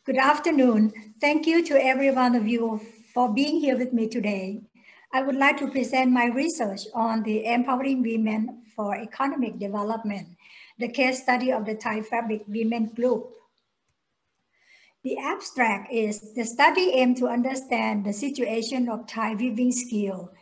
Good afternoon. Thank you to every one of you for being here with me today. I would like to present my research on the Empowering Women for Economic Development, the case study of the Thai Fabric Women Group. The abstract is the study aimed to understand the situation of Thai weaving skill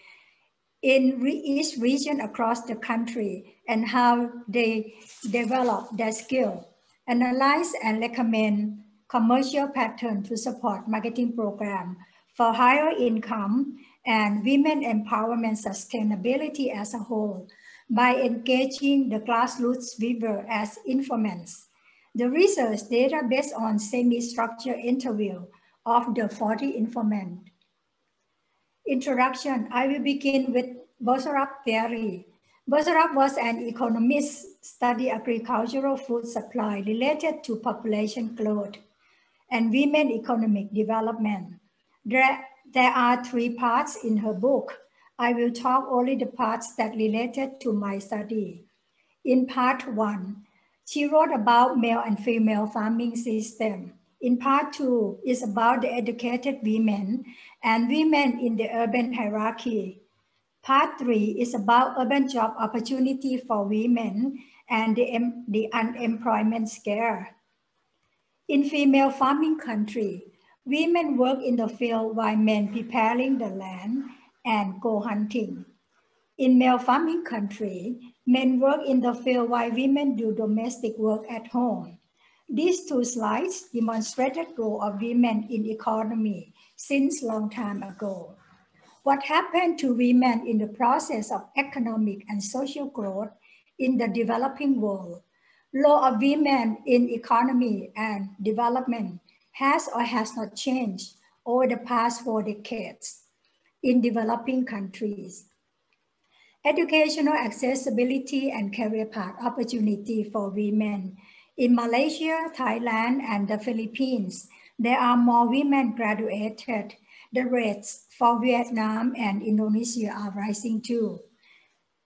in each region across the country and how they develop their skill, analyze and recommend commercial pattern to support marketing program for higher income and women empowerment sustainability as a whole by engaging the grassroots weaver as informants. The research data based on semi-structured interview of the 40 informants. Introduction, I will begin with Bosarab theory. Bosarab was an economist studying agricultural food supply related to population growth and women economic development. There are three parts in her book. I will talk only the parts that related to my study. In part 1, she wrote about male and female farming system. In part 2 is about the educated women and women in the urban hierarchy. Part 3 is about urban job opportunity for women and the unemployment scare. In female farming country, women work in the field while men preparing the land and go hunting. In male farming country, men work in the field while women do domestic work at home. These two slides demonstrated role of women in economy since long time ago. What happened to women in the process of economic and social growth in the developing world? Role of women in economy and development has or has not changed over the past 4 decades in developing countries. Educational accessibility and career path opportunity for women. In Malaysia, Thailand, and the Philippines, there are more women graduated. The rates for Vietnam and Indonesia are rising too.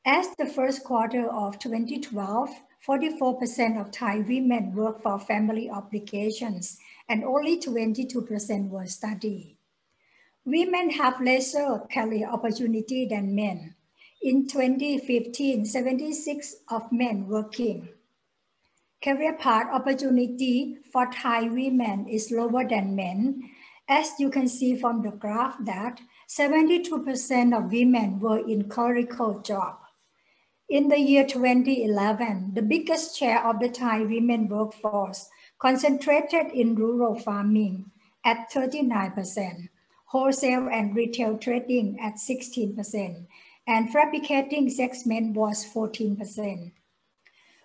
As the first quarter of 2012, 44% of Thai women work for family obligations and only 22% were studied. Women have lesser career opportunity than men. In 2015, 76% of men working. Career path opportunity for Thai women is lower than men. As you can see from the graph that 72% of women were in clerical job. In the year 2011, the biggest share of the Thai women workforce concentrated in rural farming at 39%, wholesale and retail trading at 16%, and fabricating segment was 14%.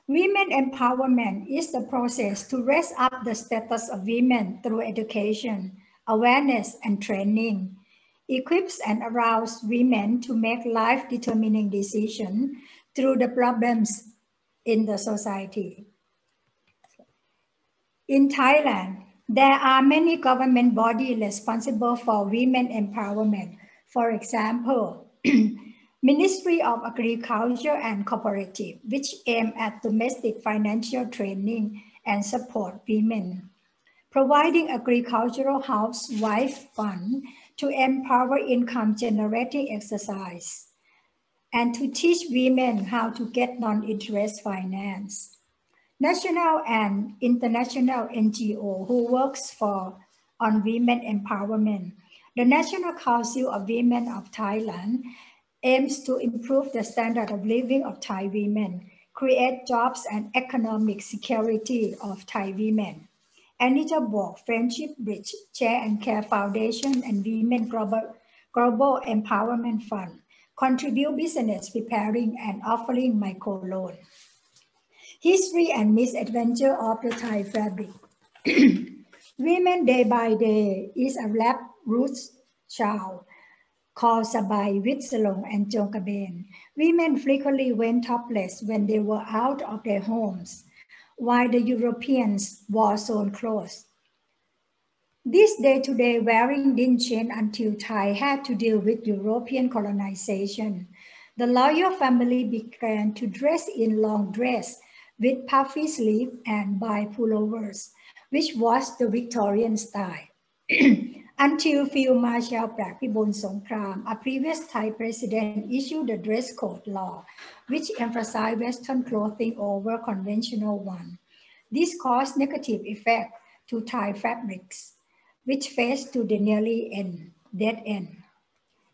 Women empowerment is the process to raise up the status of women through education, awareness, and training. Equips and arouse women to make life-determining decisions through the problems in the society. In Thailand, there are many government bodies responsible for women empowerment. For example, Ministry of Agriculture and Cooperative, which aim at domestic financial training and support women. Providing agricultural housewife fund to empower income generating exercise and to teach women how to get non-interest finance. National and international NGO who works on women empowerment. The National Council of Women of Thailand aims to improve the standard of living of Thai women, create jobs and economic security of Thai women. Anita Borg, Friendship Bridge, Share and Care Foundation and Women Global Empowerment Fund contribute business preparing and offering microloan. History and misadventure of the Thai fabric. Women Day by Day is a rap roots child called Sabai, Witselong, and Jongkaben. Women frequently went topless when they were out of their homes, while the Europeans wore sewn clothes. This day-to-day wearing didn't change until Thai had to deal with European colonization. The royal family began to dress in long dress with puffy sleeve and buy pullovers. which was the Victorian style. Until Field Marshal Prakibon Songkram, a previous Thai president, issued the dress code law, which emphasized Western clothing over conventional one. This caused negative effect to Thai fabrics, which faced to the dead end.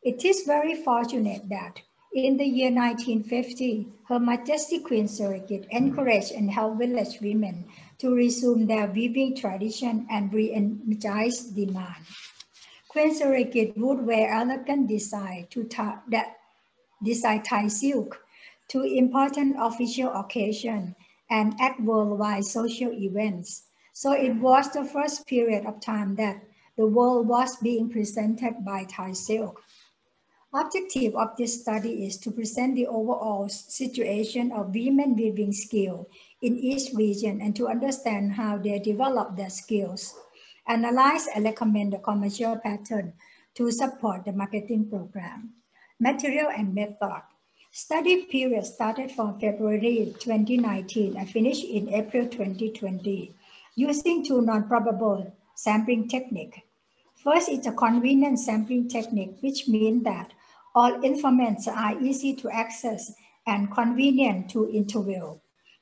It is very fortunate that in the year 1950, Her Majesty Queen Sirirat encouraged and helped village women to resume their weaving tradition and re-energize demand. Queen Sirirat would wear elegant design Thai silk to important official occasions and at worldwide social events. So it was the first period of time that the world was being presented by Thai silk. Objective of this study is to present the overall situation of women weaving skill in each region and to understand how they develop their skills, analyze and recommend the commercial pattern to support the marketing program. Material and method. Study period started from February 2019 and finished in April 2020 using two non-probable sampling technique. First is a convenient sampling technique, which means that all informants are easy to access and convenient to interview.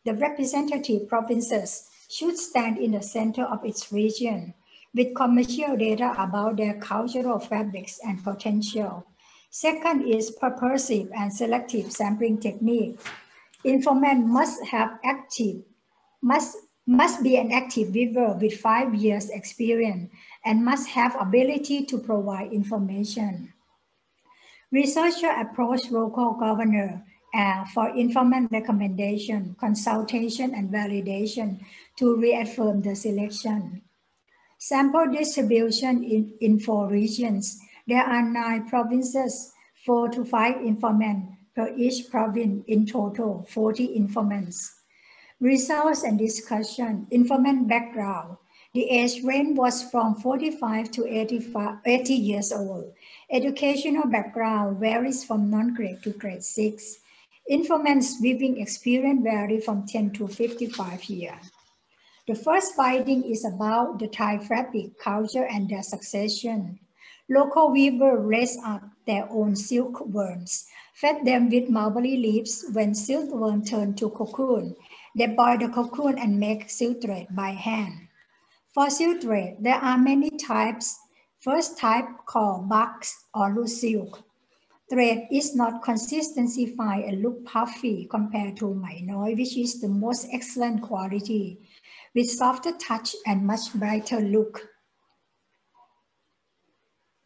The representative provinces should stand in the center of its region with commercial data about their cultural fabrics and potential. Second is purposive and selective sampling technique. Informant must be an active weaver with 5 years experience and must have ability to provide information. Researcher approach local governor for informant recommendation, consultation, and validation to reaffirm the selection. Sample distribution in 4 regions. There are 9 provinces, 4 to 5 informants per each province, in total 40 informants. Results and discussion. Informant background. The age range was from 45 to 80 years old. Educational background varies from non-grade to grade 6. Informant's weaving experience varies from 10 to 55 years. The first finding is about the Thai fabric culture and their succession. Local weavers raised up their own silkworms, fed them with mulberry leaves. When silkworms turn to cocoon, they boil the cocoon and make silk thread by hand. For silk thread, there are many types. First type called box or loose silk. Thread is not consistency fine and look puffy compared to mai noi, which is the most excellent quality, with softer touch and much brighter look.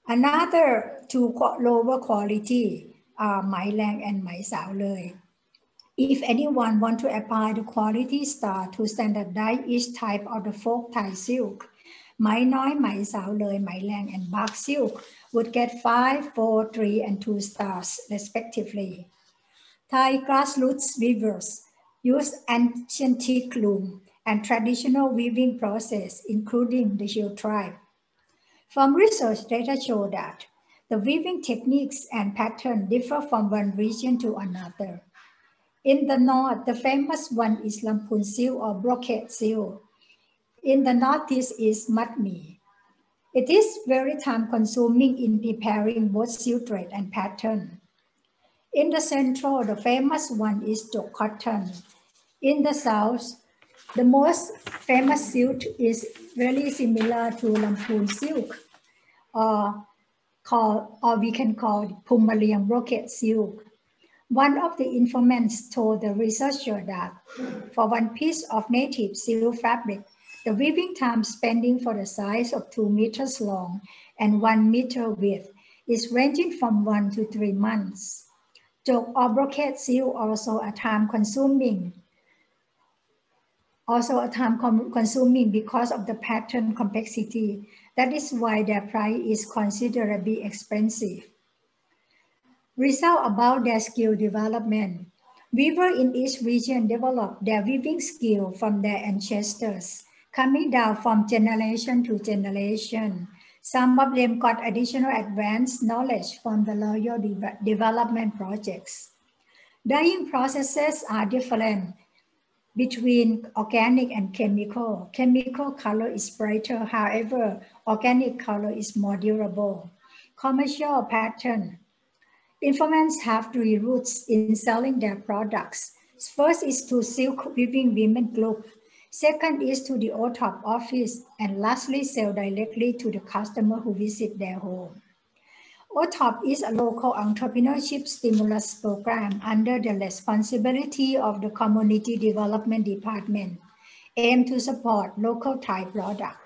Another two lower quality are Mai Lang and Mai Sao Loi. If anyone want to apply the quality star to standardize each type of the folk Thai silk, Mai Noi, Mai Sao Loi, Mai Lang, and Bak silk would get 5, 4, 3, and 2 stars respectively. Thai grassroots weavers use ancient loom and traditional weaving process, including the Hill tribe. From research, data show that the weaving techniques and pattern differ from one region to another. In the north, the famous one is Lamphun silk or brocade silk. In the northeast is Matmi. It is very time-consuming in preparing both silk thread and pattern. In the central, the famous one is Jok cotton. In the south, the most famous silk is very similar to Lamphun silk, or we can call it Pumaliang brocade silk. One of the informants told the researcher that for one piece of native silk fabric, the weaving time spending for the size of 2 meters long and 1 meter width is ranging from 1 to 3 months. Jok or brocade silk also a time consuming because of the pattern complexity. That is why their price is considerably expensive. Result about their skill development. Weavers in each region develop their weaving skill from their ancestors, coming down from generation to generation. Some of them got additional advanced knowledge from the loyal development projects. Dyeing processes are different between organic and chemical. Chemical color is brighter, however, organic color is more durable. Commercial pattern. Informants have three routes in selling their products. First is to silk weaving women group. Second is to the OTOP office. And lastly, sell directly to the customer who visit their home. OTOP is a local entrepreneurship stimulus program under the responsibility of the Community Development Department, aimed to support local Thai products.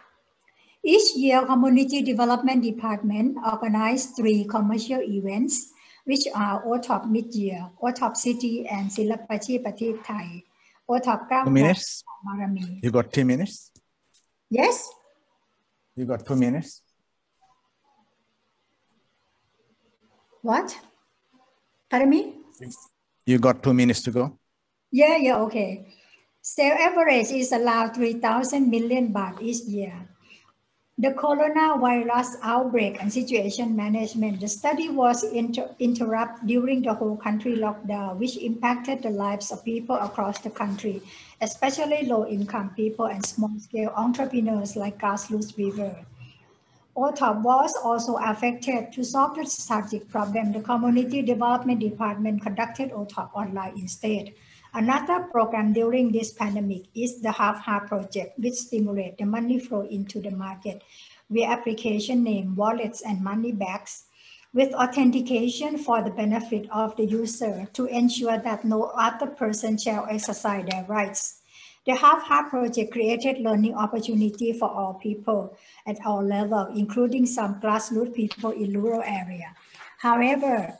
Each year, Community Development Department organizes 3 commercial events, which are OTOP Mid-Year, OTOP City, and Silapachi Patit Thai. OTOP 2 minutes. Marami. You got 2 minutes? Yes? You got 2 minutes? What? Pardon me? You got 2 minutes to go? Yeah, okay. Sale average is allowed 3,000 million baht each year. The coronavirus outbreak and situation management. The study was interrupted during the whole country lockdown, which impacted the lives of people across the country, especially low-income people and small-scale entrepreneurs like grassroots weavers. OTOP was also affected. To solve the strategic problem, the Community Development Department conducted OTOP online instead. Another program during this pandemic is the Half-Half project, which stimulates the money flow into the market via application name, wallets, and money bags, with authentication for the benefit of the user to ensure that no other person shall exercise their rights. The Half-Half project created learning opportunity for all people at all levels, including some grassroots people in rural areas. However,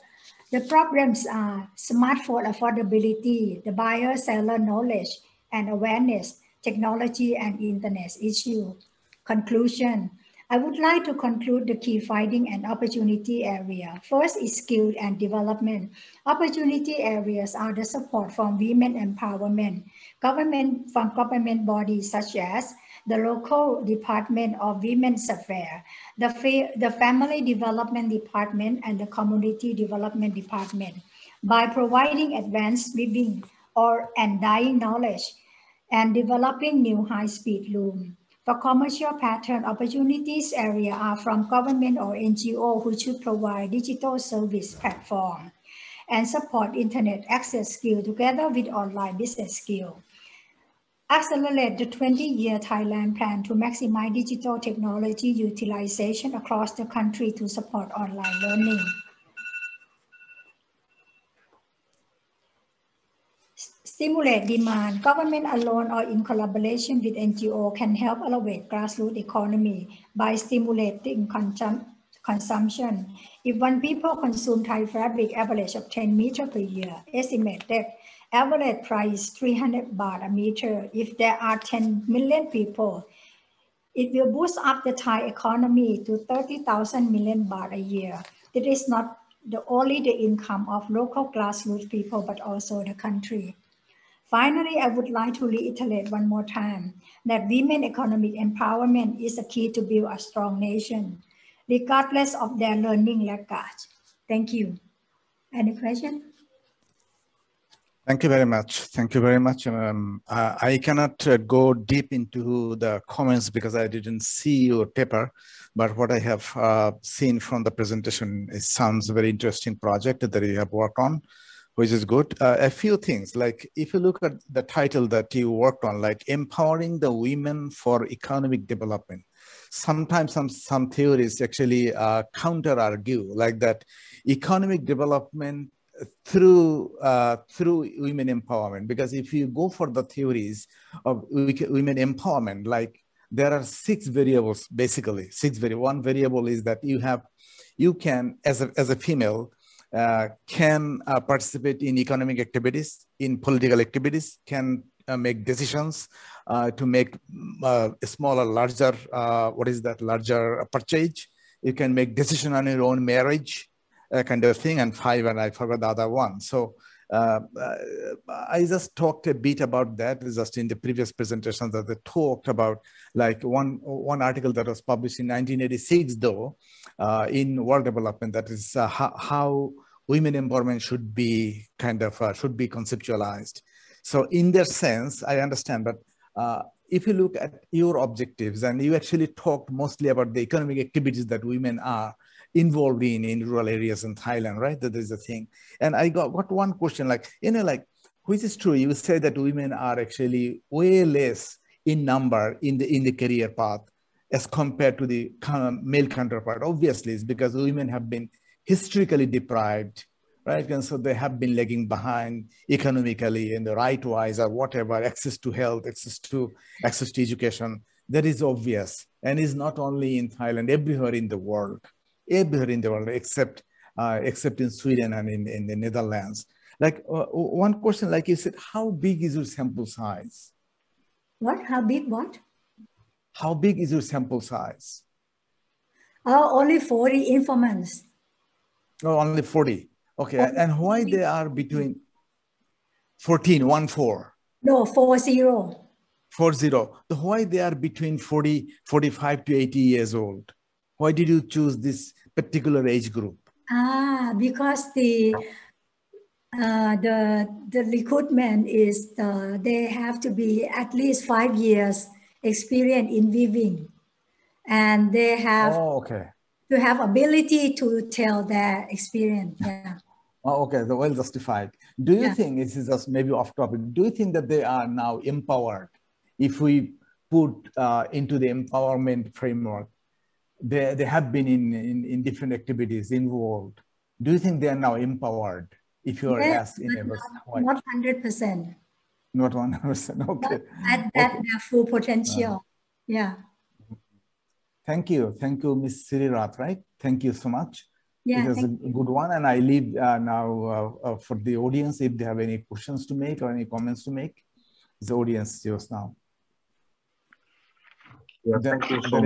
the problems are smartphone affordability, the buyer-seller knowledge and awareness, technology and internet issue. Conclusion. I would like to conclude the key finding and opportunity area. First is skill and development. Opportunity areas are the support from women empowerment, government bodies such as the local Department of Women's Affairs, the Family Development Department, and the Community Development Department. By providing advanced weaving and dyeing knowledge and developing new high-speed loom. For commercial pattern opportunities area are from government or NGO who should provide digital service platform and support internet access skill together with online business skill. Accelerate the 20-year Thailand plan to maximize digital technology utilization across the country to support online learning. Stimulate demand. Government alone or in collaboration with NGO can help elevate grassroots economy by stimulating consumption. If 1 people consume Thai fabric average of 10 meters per year, estimated average price 300 baht a meter. If there are 10 million people, it will boost up the Thai economy to 30,000 million baht a year. It is not only the income of local grassroots people, but also the country. Finally, I would like to reiterate one more time that women economic empowerment is a key to build a strong nation, regardless of their learning record. Thank you. Any question? Thank you very much. Thank you very much. I cannot go deep into the comments because I didn't see your paper, but what I have seen from the presentation, it sounds a very interesting project that you have worked on, which is good. A few things, like if you look at the title that you worked on, like empowering the women for economic development. Sometimes some theories actually counter argue like that economic development through women empowerment, because if you go for the theories of women empowerment, like there are 6 variables, basically 6 variables. One variable is that you can as a female can participate in economic activities, in political activities, can make decisions to make smaller, larger, larger purchase. You can make decision on your own marriage, kind of thing, and 5, and I forgot the other one. So I just talked a bit about that just in the previous presentation that they talked about, like one article that was published in 1986, though, in World Development, that is how women empowerment should be should be conceptualized. So in that sense, I understand, but if you look at your objectives, and you actually talked mostly about the economic activities that women are involved in rural areas in Thailand, right? That is the thing. And I got one question, like, which is true, you say that women are actually way less in number in the career path as compared to the male counterpart. Obviously, it's because women have been historically deprived, right? And so they have been lagging behind economically in the right-wise or whatever, access to health, access to education. That is obvious. And is not only in Thailand, everywhere in the world, except in Sweden and in the Netherlands. Like one question, like you said, how big is your sample size? What? How big? What? How big is your sample size? Only 40 informants. Oh, only 40. Okay. And why they are between 14, 1-4? No, 40. 40. So why they are between 40, 45 to 80 years old? Why did you choose this particular age group? Because the recruitment is they have to be at least 5 years experience in weaving, and they have to have ability to tell their experience. Yeah. Oh, okay, so well justified. Do you think, this is just maybe off topic, do you think that they are now empowered? If we put into the empowerment framework, they have been in different activities involved. Do you think they are now empowered? If you are asked in a not 100%. Not 100%. Okay. At their full potential. Yeah. Thank you, Ms. Sirirat. Right? Thank you so much. Yeah, it was a good one, and I leave now for the audience if they have any questions to make or any comments to make. The audience is yours now. Yeah, thank you so much.